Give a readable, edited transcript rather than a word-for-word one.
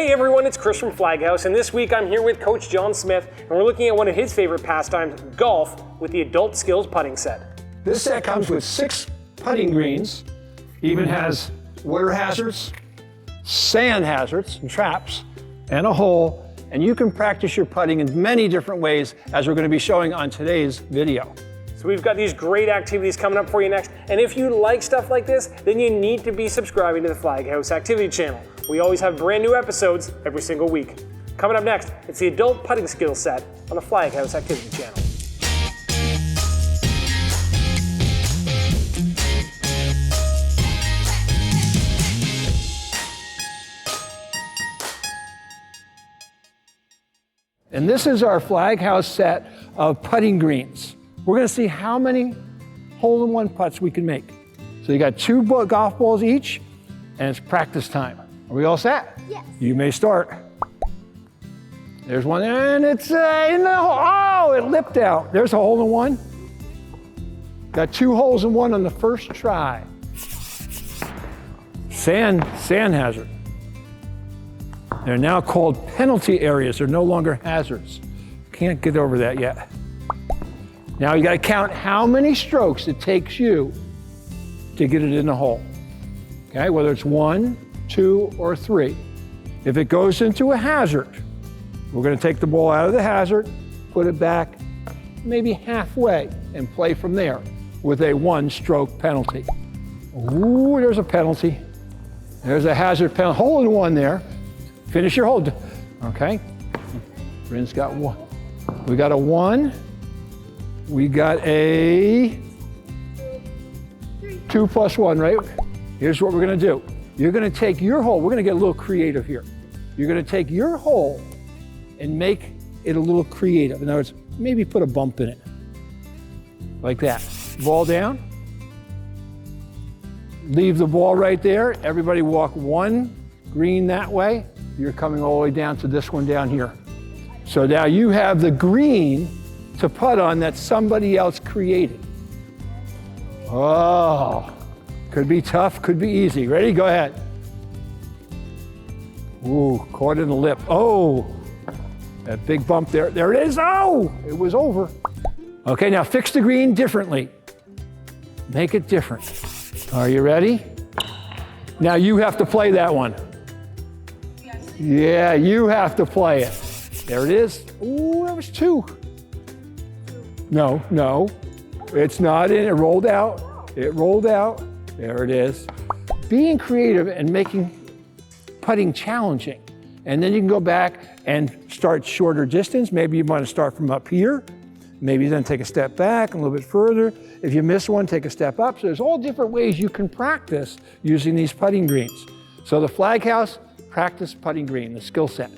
Hey everyone, it's Chris from Flag House, and this week I'm here with Coach John Smith, and we're looking at one of his favorite pastimes, golf, with the Adult Skills putting set. This set comes with 6 putting greens, even has water hazards, sand hazards and traps, and a hole, and you can practice your putting in many different ways, as we're going to be showing on today's video. So we've got these great activities coming up for you next, and if you like stuff like this, then you need to be subscribing to the Flag House Activity channel. We always have brand new episodes every single week. Coming up next, it's the Adult Putting Skills set on the Flag House Activity channel. And this is our Flag House set of putting greens. We're going to see how many hole-in-one putts we can make. So you got 2 golf balls each, and it's practice time. Are we all set? Yes. You may start. There's one, and it's in the hole. Oh, it lipped out. There's a hole-in-one. Got 2 holes in one on the first try. Sand hazard. They're now called penalty areas. They're no longer hazards. Can't get over that yet. Now you got to count how many strokes it takes you to get it in the hole. Okay, whether it's 1, 2, or 3. If it goes into a hazard, we're going to take the ball out of the hazard, put it back maybe halfway, and play from there with a 1-stroke penalty. Ooh, there's a penalty. There's a hazard penalty. Hole in one there. Finish your hole. Okay. Bryn's got 1. We got a 1. We got a 2 plus 1, right? Here's what we're going to do. You're going to take your hole. We're going to get a little creative here. You're going to take your hole and make it a little creative. In other words, maybe put a bump in it. Like that. Ball down. Leave the ball right there. Everybody walk 1 green that way. You're coming all the way down to this one down here. So now you have the green to putt on that somebody else created. Oh, could be tough, could be easy. Ready? Go ahead. Ooh, caught in the lip. Oh, that big bump there. There it is. Oh, it was over. Okay, now fix the green differently. Make it different. Are you ready? Now you have to play that one. Yeah, you have to play it. There it is. Ooh, that was 2. No, it's not in. It rolled out. It rolled out. There it is. Being creative and making putting challenging. And then you can go back and start shorter distance. Maybe you want to start from up here. Maybe then take a step back a little bit further. If you miss one, take a step up. So there's all different ways you can practice using these putting greens. So the Flag House Practice Putting Green, the skill set.